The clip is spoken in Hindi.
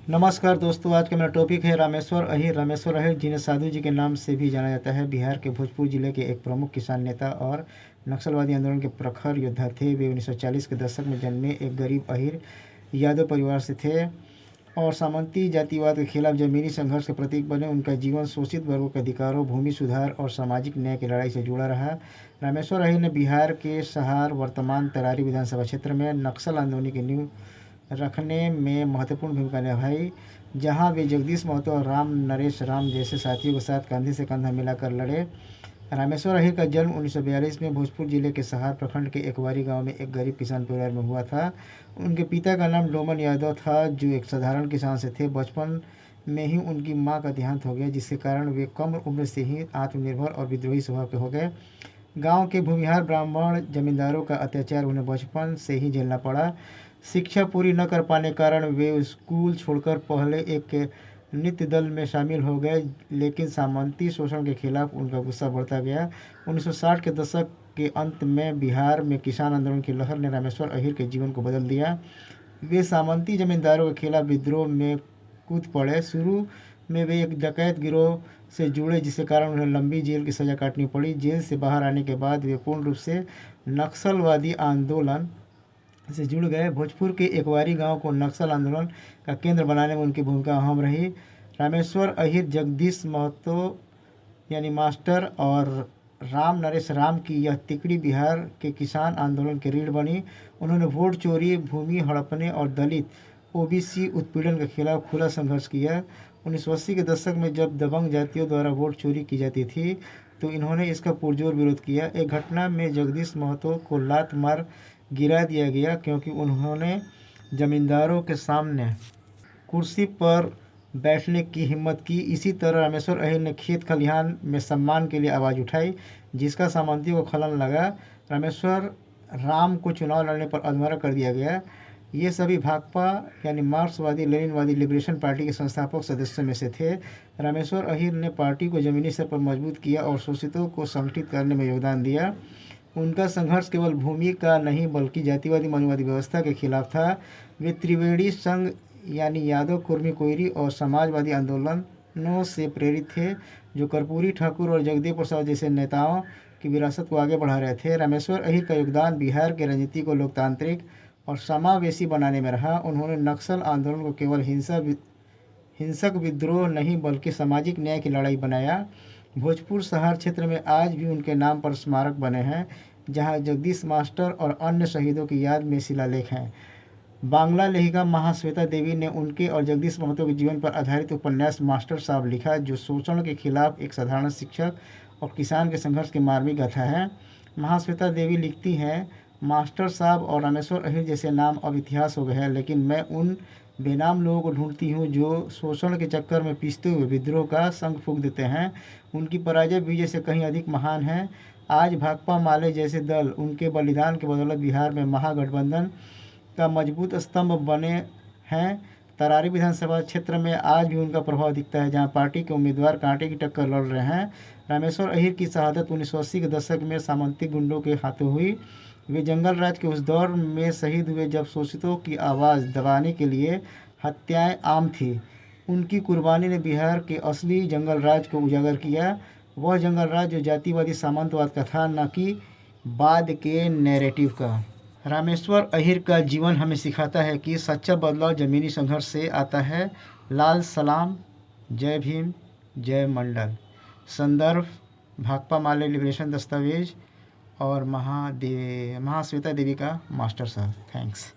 नमस्कार दोस्तों, आज का मेरा टॉपिक है रामेश्वर अहीर। रामेश्वर अहीर जिन्हें साधु जी के नाम से भी जाना जाता है, बिहार के भोजपुर जिले के एक प्रमुख किसान नेता और नक्सलवादी आंदोलन के प्रखर योद्धा थे। वे 1940 के दशक में जन्मे एक गरीब अहीर यादव परिवार से थे और सामंती जातिवाद के खिलाफ जमीनी संघर्ष के प्रतीक बने। उनका जीवन शोषित वर्गों के अधिकारों, भूमि सुधार और सामाजिक न्याय की लड़ाई से जुड़ा रहा। रामेश्वर अहीर ने बिहार के सहार वर्तमान तरारी विधानसभा क्षेत्र में नक्सल आंदोलन की नींव रखने में महत्वपूर्ण भूमिका निभाई, जहां वे जगदीश महतो और राम नरेश राम जैसे साथियों के साथ कंधे से कंधा मिलाकर लड़े। रामेश्वर अहीर का जन्म 1942 में भोजपुर जिले के सहार प्रखंड के एकवारी गांव में एक गरीब किसान परिवार में हुआ था। उनके पिता का नाम डोमन यादव था, जो एक साधारण किसान से थे। बचपन में ही उनकी मां का देहांत हो गया, जिसके कारण वे कम उम्र से ही आत्मनिर्भर और विद्रोही स्वभाव के हो गए। गांव के भूमिहार ब्राह्मण जमींदारों का अत्याचार उन्हें बचपन से ही झेलना पड़ा। शिक्षा पूरी न कर पाने के कारण वे स्कूल छोड़कर पहले एक नृत्य दल में शामिल हो गए, लेकिन सामंती शोषण के खिलाफ उनका गुस्सा बढ़ता गया। 1960 के दशक के अंत में बिहार में किसान आंदोलन की लहर ने रामेश्वर अहीर के जीवन को बदल दिया। वे सामंती जमींदारों के खिलाफ विद्रोह में कूद पड़े। शुरू में वे एक डकैत गिरोह से जुड़े, जिसके कारण उन्हें लंबी जेल की सज़ा काटनी पड़ी। जेल से बाहर आने के बाद वे पूर्ण रूप से नक्सलवादी आंदोलन से जुड़ गए। भोजपुर के एकवारी गांव को नक्सल आंदोलन का केंद्र बनाने में उनकी भूमिका अहम रही। रामेश्वर अहीर जगदीश महतो यानी मास्टर और राम नरेश राम की यह तिकड़ी बिहार के किसान आंदोलन की रीढ़ बनी। उन्होंने वोट चोरी, भूमि हड़पने और दलित ओबीसी उत्पीड़न के खिलाफ खुला संघर्ष किया। 1980 के दशक में जब दबंग जातियों द्वारा वोट चोरी की जाती थी, तो इन्होंने इसका पुरजोर विरोध किया। एक घटना में जगदीश महतो को लात मार गिरा दिया गया, क्योंकि उन्होंने जमींदारों के सामने कुर्सी पर बैठने की हिम्मत की। इसी तरह रामेश्वर अहीर ने खेत खलिहान में सम्मान के लिए आवाज़ उठाई, जिसका सामंतियों को खलन लगा। रामेश्वर राम को चुनाव लड़ने पर अधमरा कर दिया गया। ये सभी भाकपा यानी मार्क्सवादी लेनिनवादी लिबरेशन पार्टी के संस्थापक सदस्यों में से थे। रामेश्वर अहीर ने पार्टी को जमीनी स्तर पर मजबूत किया और शोषितों को संगठित करने में योगदान दिया। उनका संघर्ष केवल भूमि का नहीं, बल्कि जातिवादी मनुवादी व्यवस्था के खिलाफ था। वे त्रिवेणी संघ यानी यादव, कुर्मी, कोयरी और समाजवादी आंदोलनों से प्रेरित थे, जो कर्पूरी ठाकुर और जगदेव प्रसाद जैसे नेताओं की विरासत को आगे बढ़ा रहे थे। रामेश्वर अहीर का योगदान बिहार के राजनीति को लोकतांत्रिक और समावेशी बनाने में रहा। उन्होंने नक्सल आंदोलन को केवल हिंसक विद्रोह नहीं, बल्कि सामाजिक न्याय की लड़ाई बनाया। भोजपुर शहर क्षेत्र में आज भी उनके नाम पर स्मारक बने हैं, जहां जगदीश मास्टर और अन्य शहीदों की याद में शिलालेख हैं। बांग्ला लेखिका महाश्वेता देवी ने उनके और जगदीश महतो के जीवन पर आधारित उपन्यास मास्टर साहब लिखा, जो शोषण के खिलाफ एक साधारण शिक्षक और किसान के संघर्ष की मार्मिक गाथा है। महाश्वेता देवी लिखती हैं, मास्टर साहब और रामेश्वर अहीर जैसे नाम अब इतिहास हो गए हैं, लेकिन मैं उन बेनाम लोगों को ढूंढती हूँ जो शोषण के चक्कर में पिसते हुए विद्रोह का शंख फूंक देते हैं। उनकी पराजय विजय से कहीं अधिक महान है। आज भाकपा माले जैसे दल उनके बलिदान के बदौलत बिहार में महागठबंधन का मजबूत स्तंभ बने हैं। तरारी विधानसभा क्षेत्र में आज भी उनका प्रभाव दिखता है, जहां पार्टी के उम्मीदवार कांटे की टक्कर लड़ रहे हैं। रामेश्वर अहीर की शहादत 1980 के दशक में सामंती गुंडों के हाथों हुई। वे जंगल राज के उस दौर में शहीद हुए जब शोषितों की आवाज़ दबाने के लिए हत्याएं आम थी। उनकी कुर्बानी ने बिहार के असली जंगल राज को उजागर किया, वह जंगल राज जो जातिवादी सामंतवाद का था, न कि बाद के नैरेटिव का। रामेश्वर अहीर का जीवन हमें सिखाता है कि सच्चा बदलाव जमीनी संघर्ष से आता है। लाल सलाम, जय भीम, जय मंडल। संदर्भ भाकपा माले लिबरेशन दस्तावेज और महाश्वेता देवी का मास्टर साहब। थैंक्स।